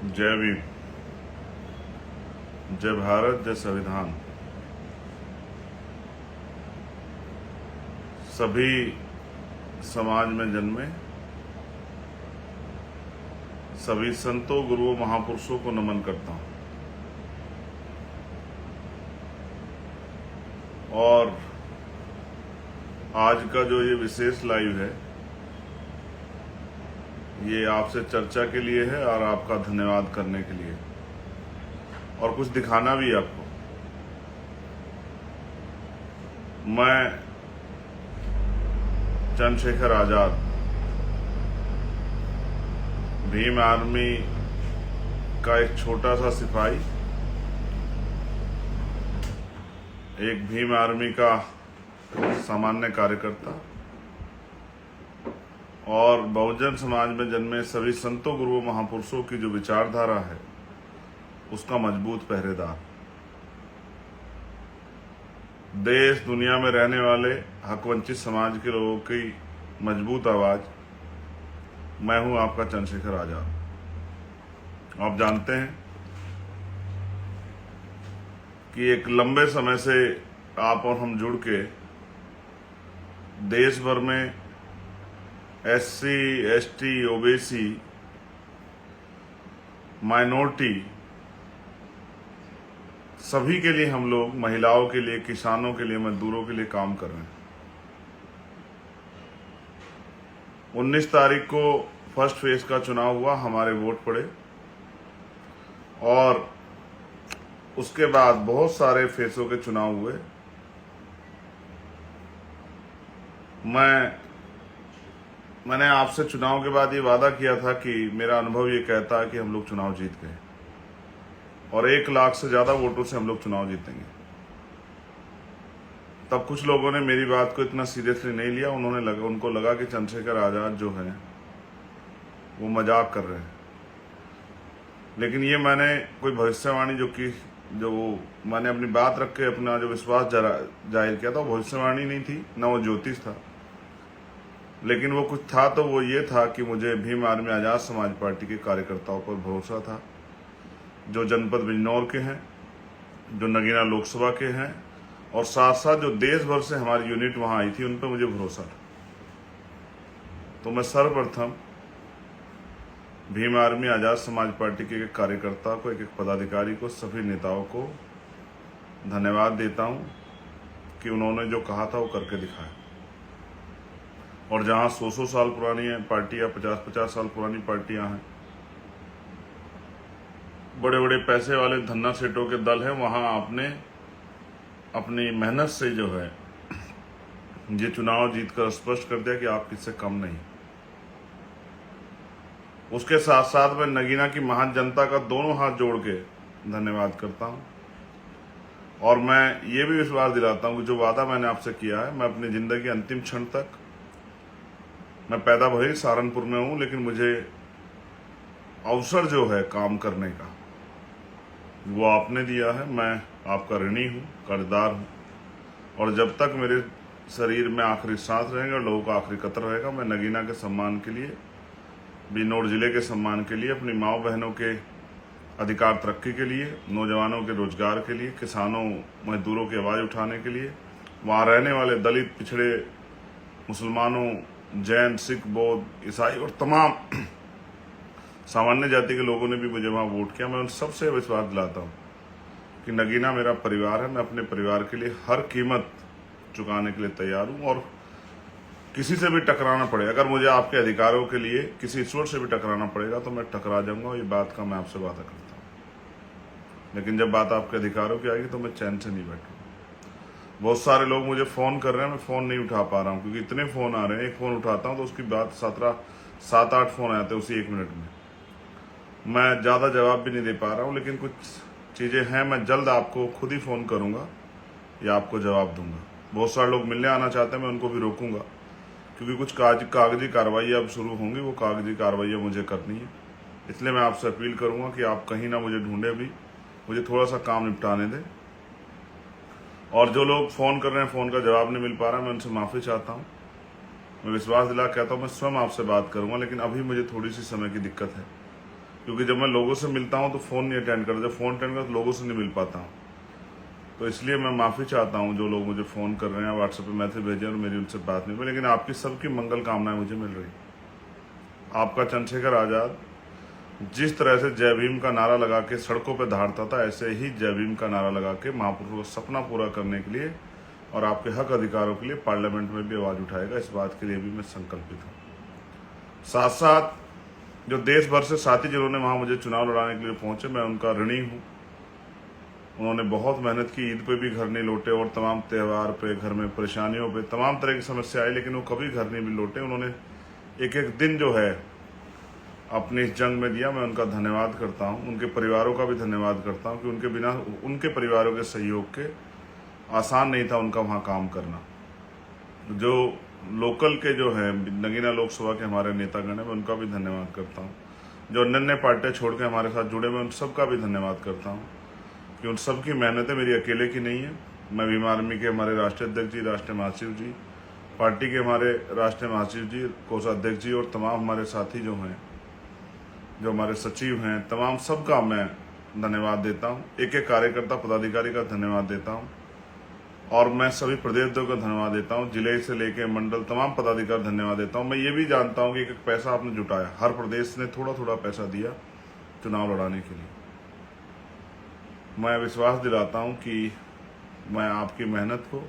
जय भीम, जय भारत, जय संविधान। सभी समाज में जन्मे सभी संतों, गुरुओं, महापुरुषों को नमन करता हूं। और आज का जो ये विशेष लाइव है, ये आपसे चर्चा के लिए है और आपका धन्यवाद करने के लिए, और कुछ दिखाना भी है आपको। मैं चंद्रशेखर आजाद, भीम आर्मी का एक छोटा सा सिपाही, एक भीम आर्मी का सामान्य कार्यकर्ता और बहुजन समाज में जन्मे सभी संतों, गुरुओं, महापुरुषों की जो विचारधारा है, उसका मजबूत पहरेदार। देश दुनिया में रहने वाले हकवंचित समाज के लोगों की मजबूत आवाज मैं हूं, आपका चंद्रशेखर आजाद। आप जानते हैं कि एक लंबे समय से आप और हम जुड़ के देश भर में SC, ST, OBC, माइनॉरिटी सभी के लिए, हम लोग महिलाओं के लिए, किसानों के लिए, मजदूरों के लिए काम कर रहे हैं। 19 तारीख को फर्स्ट फेज का चुनाव हुआ, हमारे वोट पड़े और उसके बाद बहुत सारे फेसों के चुनाव हुए। मैंने आपसे चुनाव के बाद ये वादा किया था कि मेरा अनुभव ये कहता है कि हम लोग चुनाव जीत गए और 1 लाख से ज्यादा वोटों से हम लोग चुनाव जीतेंगे। तब कुछ लोगों ने मेरी बात को इतना सीरियसली नहीं लिया। उनको लगा कि चंद्रशेखर आजाद जो है वो मजाक कर रहे हैं। लेकिन ये मैंने कोई भविष्यवाणी जो मैंने अपनी बात रख के अपना जो विश्वास जाहिर किया था, वो भविष्यवाणी नहीं थी, ना वो ज्योतिष था, लेकिन वो कुछ था। तो वो ये था कि मुझे भीम आर्मी आजाद समाज पार्टी के कार्यकर्ताओं पर भरोसा था, जो जनपद बिजनौर के हैं, जो नगीना लोकसभा के हैं, और साथ साथ जो देश भर से हमारी यूनिट वहां आई थी, उन पर मुझे भरोसा था। तो मैं सर्वप्रथम भीम आर्मी आजाद समाज पार्टी के एक कार्यकर्ता को, एक पदाधिकारी को, सभी नेताओं को धन्यवाद देता हूं कि उन्होंने जो कहा था वो करके दिखाया। और जहां 100 साल पुरानी पार्टियां, 50 साल पुरानी पार्टियां हैं, बड़े बड़े पैसे वाले धन्ना सेठों के दल हैं, वहां आपने अपनी मेहनत से जो है ये चुनाव जीतकर स्पष्ट कर दिया कि आप किससे कम नहीं। उसके साथ साथ मैं नगीना की महान जनता का दोनों हाथ जोड़ के धन्यवाद करता हूं और मैं ये भी विश्वास दिलाता हूं कि जो वादा मैंने आपसे किया है, मैं अपनी जिंदगी अंतिम क्षण तक, मैं पैदा भले सहारनपुर में हूं, लेकिन मुझे अवसर जो है काम करने का वो आपने दिया है। मैं आपका ऋणी हूं, कर्जदार हूं, और जब तक मेरे शरीर में आखिरी सांस रहेगा, लोगों का आखिरी कतर रहेगा, मैं नगीना के सम्मान के लिए, बिजनौर जिले के सम्मान के लिए, अपनी माओ बहनों के अधिकार तरक्की के लिए, नौजवानों के रोजगार के लिए, किसानों मजदूरों की आवाज़ उठाने के लिए, वहाँ रहने वाले दलित, पिछड़े, मुसलमानों, जैन, सिख, बौद्ध, ईसाई और तमाम सामान्य जाति के लोगों ने भी मुझे वहाँ वोट किया। मैं उन सबसे विश्वास दिलाता हूँ कि नगीना मेरा परिवार है। मैं अपने परिवार के लिए हर कीमत चुकाने के लिए तैयार हूँ, और किसी से भी टकराना पड़े, अगर मुझे आपके अधिकारों के लिए किसी ईश्वर से भी टकराना पड़ेगा तो मैं टकरा जाऊंगा। ये बात का मैं आपसे वादा करता हूँ। लेकिन जब बात आपके अधिकारों की आएगी तो मैं चैन से नहीं बैठूंगा। बहुत सारे लोग मुझे फोन कर रहे हैं, मैं फोन नहीं उठा पा रहा हूँ क्योंकि इतने फोन आ रहे हैं। एक फोन उठाता हूँ तो उसकी बात 7-8 फोन आते हैं उसी 1 मिनट में। मैं ज्यादा जवाब भी नहीं दे पा रहा हूँ, लेकिन कुछ चीजें हैं, मैं जल्द आपको खुद ही फोन करूंगा या आपको जवाब दूंगा। बहुत सारे लोग मिलने आना चाहते हैं, मैं उनको भी रोकूंगा क्योंकि कुछ कागजी कार्रवाई अब शुरू होंगी, वो कागजी कार्रवाई मुझे करनी है। इसलिए मैं आपसे अपील करूंगा कि आप कहीं ना मुझे ढूंढे भी, मुझे थोड़ा सा काम निपटाने दें। और जो लोग फोन कर रहे हैं, फोन का जवाब नहीं मिल पा रहा, मैं उनसे माफी चाहता हूँ। मैं विश्वास दिला कहता हूँ मैं स्वयं आपसे बात करूंगा, लेकिन अभी मुझे थोड़ी सी समय की दिक्कत है क्योंकि जब मैं लोगों से मिलता हूं तो फ़ोन नहीं अटेंड करता, जब फ़ोन अटेंड करता तो लोगों से नहीं मिल पाता हूँ। तो इसलिए मैं माफ़ी चाहता हूं जो लोग मुझे फ़ोन कर रहे हैं, व्हाट्सएप पे मैसेज भेजे और मेरी उनसे बात नहीं हुई, लेकिन आपकी सबकी मंगल कामनाएं मुझे मिल रही। आपका चंद्रशेखर आज़ाद जिस तरह से जय भीम का नारा लगा के सड़कों पर दहाड़ता था, ऐसे ही जय भीम का नारा लगा के महापुरुषों का सपना पूरा करने के लिए और आपके हक अधिकारों के लिए पार्लियामेंट में भी आवाज़ उठाएगा। इस बात के लिए भी मैं संकल्पित हूँ। साथ साथ जो देश भर से साथी जिन्होंने वहाँ मुझे चुनाव लड़ाने के लिए पहुंचे, मैं उनका ऋणी हूँ। उन्होंने बहुत मेहनत की, ईद पे भी घर नहीं लौटे और तमाम त्यौहार पे, घर में परेशानियों पे, तमाम तरह की समस्या आई, लेकिन वो कभी घर नहीं भी लौटे। उन्होंने एक एक दिन जो है अपनी इस जंग में दिया। मैं उनका धन्यवाद करता हूँ, उनके परिवारों का भी धन्यवाद करता हूँ कि उनके बिना, उनके परिवारों के सहयोग के आसान नहीं था उनका वहाँ काम करना। जो लोकल के जो है नगीना लोकसभा के हमारे नेतागण हैं, मैं उनका भी धन्यवाद करता हूँ। जो अन्य पार्टियाँ छोड़ के हमारे साथ जुड़े, मैं उन सबका भी धन्यवाद करता हूँ कि उन सबकी मेहनतें मेरी अकेले की नहीं है। मैं भीम आर्मी के हमारे राष्ट्रीय अध्यक्ष जी, राष्ट्रीय महासचिव जी, पार्टी के हमारे राष्ट्रीय महासचिव जी, कोषाध्यक्ष जी और तमाम हमारे साथी जो हैं, जो हमारे सचिव हैं, तमाम सबका मैं धन्यवाद देता हूं। एक एक कार्यकर्ता पदाधिकारी का धन्यवाद देता हूं और मैं सभी प्रदेश का धन्यवाद देता हूं, जिले से लेके मंडल तमाम पदाधिकारी धन्यवाद देता हूं। मैं ये भी जानता हूं कि एक पैसा आपने जुटाया, हर प्रदेश ने थोड़ा थोड़ा पैसा दिया चुनाव लड़ाने के लिए। मैं विश्वास दिलाता हूं कि मैं आपकी मेहनत को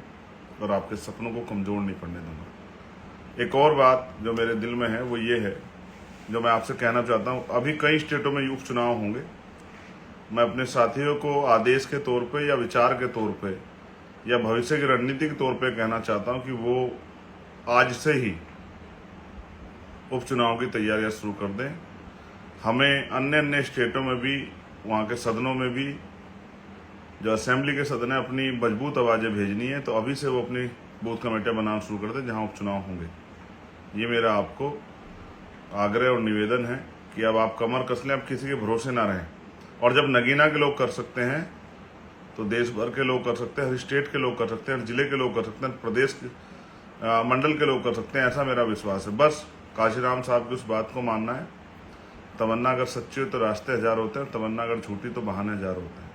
और आपके सपनों को कमज़ोर नहीं पड़ने दूंगा। एक और बात जो मेरे दिल में है वो ये है, जो मैं आपसे कहना चाहता हूं, अभी कई स्टेटों में उपचुनाव होंगे। मैं अपने साथियों को आदेश के तौर पे या विचार के तौर पे या भविष्य की रणनीति के तौर पे कहना चाहता हूं कि वो आज से ही उपचुनाव की तैयारियां शुरू कर दें। हमें अन्य अन्य स्टेटों में भी, वहाँ के सदनों में भी, जो असेंबली के सदन है, अपनी मजबूत आवाज़ें भेजनी है, तो अभी से वो अपनी बूथ कमेटियाँ बनाना शुरू कर दें जहाँ उपचुनाव होंगे। ये मेरा आपको आग्रह और निवेदन है कि अब आप कमर कस लें, अब किसी के भरोसे ना रहें। और जब नगीना के लोग कर सकते हैं तो देश भर के लोग कर सकते हैं, हर स्टेट के लोग कर सकते हैं, हर जिले के लोग कर सकते हैं, प्रदेश के मंडल के लोग कर सकते हैं, ऐसा मेरा विश्वास है। बस काशीराम साहब की उस बात को मानना है, तमन्ना अगर सच्ची हो तो रास्ते हजार होते हैं, तमन्ना अगर झूठी तो बहाने हजार होते हैं।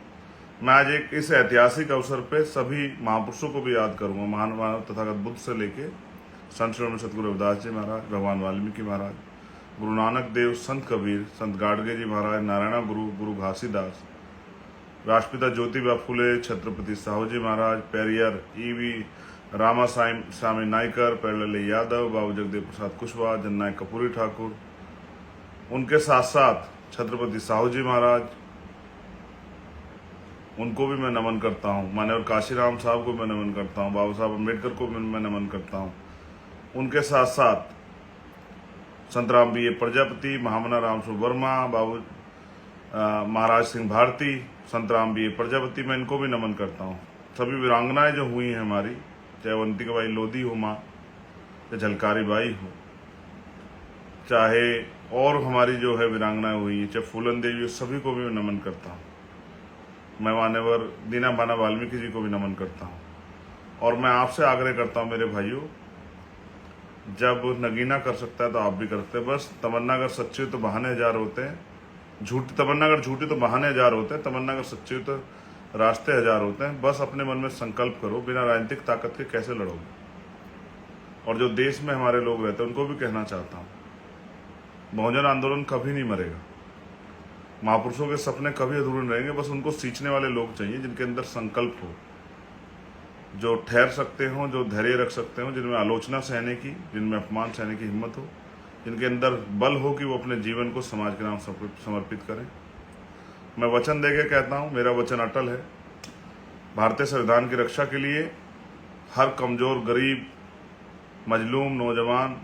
मैं आज एक इस ऐतिहासिक अवसर पे सभी महापुरुषों को भी याद करूंगा, महान मानव तथागत बुद्ध से लेके संत श्री सतगुरु रविदास जी महाराज, भगवान वाल्मीकि महाराज, गुरु नानक देव, संत कबीर, संत गाडगे जी महाराज, नारायणा गुरु, गुरु घासीदास, राष्ट्रपिता ज्योतिबा फुले, छत्रपति साहू जी महाराज, पेरियर ईवी रामा स्वामी नायकर, पेरलल्ली यादव, बाबू जगदेव प्रसाद कुशवाहा, जननायक कपूरी ठाकुर, उनके साथ साथ छत्रपति साहू जी महाराज, उनको भी मैं नमन करता हूँ। मान्यवर काशीराम साहब को मैं नमन करता हूँ, बाबा साहब अम्बेडकर को मैं नमन करता हूँ। उनके साथ साथ संत राम बी ए प्रजापति, महामना राम वर्मा, बाबू महाराज सिंह भारती, संत राम बी ए प्रजापति, मैं इनको भी नमन करता हूँ। सभी वीरांगनाएं जो हुई हैं हमारी, चाहे अवंतिका बाई लोधी हो माँ, चाहे झलकारी बाई हो, चाहे और हमारी जो है वीरांगनाएं हुई हैं, चाहे फूलन देवी, सभी को भी मैं नमन करता हूँ। मैं मान्यवर दीना बाना वाल्मीकि जी को भी नमन करता हूँ। और मैं आपसे आग्रह करता हूँ मेरे भाइयों, जब नगीना कर सकता है तो आप भी कर सकते हैं। बस तमन्ना अगर सच्ची हो तो बहाने हजार होते हैं, झूठी तमन्ना अगर झूठी तो बहाने हजार होते हैं, तमन्ना अगर सच्ची हो तो रास्ते हजार होते हैं। बस अपने मन में संकल्प करो, बिना राजनीतिक ताकत के कैसे लड़ोगे। और जो देश में हमारे लोग रहते हैं उनको भी कहना चाहता हूँ, बहुजन आंदोलन कभी नहीं मरेगा, महापुरुषों के सपने कभी अधूरे रहेंगे। बस उनको सींचने वाले लोग चाहिए जिनके अंदर संकल्प हो, जो ठहर सकते हो, जो धैर्य रख सकते हो, जिनमें आलोचना सहने की, जिनमें अपमान सहने की हिम्मत हो, जिनके अंदर बल हो कि वो अपने जीवन को समाज के नाम समर्पित करें। मैं वचन देके कहता हूँ, मेरा वचन अटल है। भारतीय संविधान की रक्षा के लिए हर कमजोर, गरीब, मजलूम, नौजवान,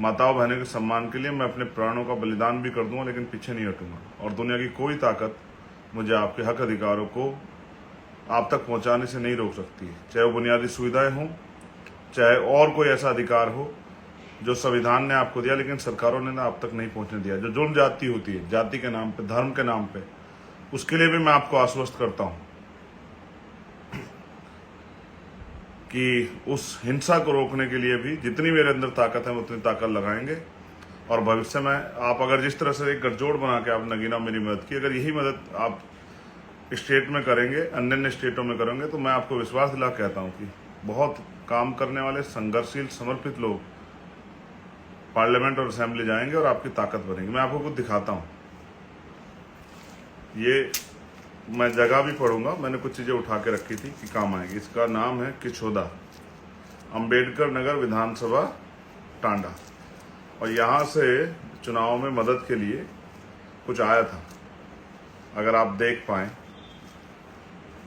माताओं बहनों के सम्मान के लिए मैं अपने प्राणों का बलिदान भी कर दूंगा, लेकिन पीछे नहीं हटूंगा। और दुनिया की कोई ताकत मुझे आपके हक अधिकारों को आप तक पहुंचाने से नहीं रोक सकती है, चाहे वो बुनियादी सुविधाएं हों, चाहे और कोई ऐसा अधिकार हो जो संविधान ने आपको दिया लेकिन सरकारों ने ना आप तक नहीं पहुंचने दिया। जो जुर्म जाति होती है, जाति के नाम पे, धर्म के नाम पे, उसके लिए भी मैं आपको आश्वस्त करता हूं कि उस हिंसा को रोकने के लिए भी जितनी मेरे अंदर ताकत है उतनी ताकत लगाएंगे। और भविष्य में आप अगर जिस तरह से एक गठजोड़ बना के आप नगीना मेरी मदद की, अगर यही मदद आप स्टेट में करेंगे, अन्य स्टेटों में करेंगे, तो मैं आपको विश्वास दिला कहता हूं कि बहुत काम करने वाले संघर्षशील समर्पित लोग पार्लियामेंट और असेंबली जाएंगे और आपकी ताकत बनेगी। मैं आपको कुछ दिखाता हूं, ये मैं जगह भी पढ़ूंगा, मैंने कुछ चीजें उठा के रखी थी कि काम आएगी। इसका नाम है किछोदा, अंबेडकर नगर विधानसभा टांडा, और यहाँ से चुनाव में मदद के लिए कुछ आया था। अगर आप देख पाएं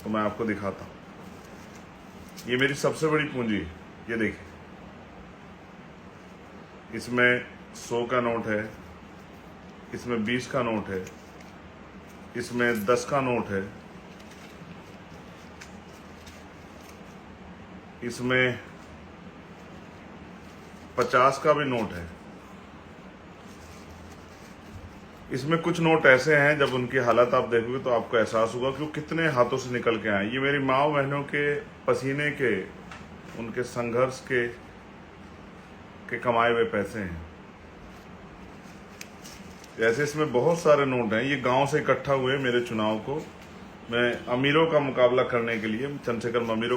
तो मैं आपको दिखाता हूं। ये मेरी सबसे बड़ी पूंजी है, ये देखिए, इसमें 100 का नोट है, इसमें 20 का नोट है, इसमें 10 का नोट है, इसमें 50 का भी नोट है। इसमें कुछ नोट ऐसे हैं जब उनकी हालत आप देखोगे तो आपको एहसास होगा कि वो कितने हाथों से निकल के आए। ये मेरी माँ बहनों के पसीने के, उनके संघर्ष के कमाए हुए पैसे हैं। ऐसे इसमें बहुत सारे नोट हैं। ये गांव से इकट्ठा हुए मेरे चुनाव को, मैं अमीरों का मुकाबला करने के लिए, चंद्रशेखर अमीरों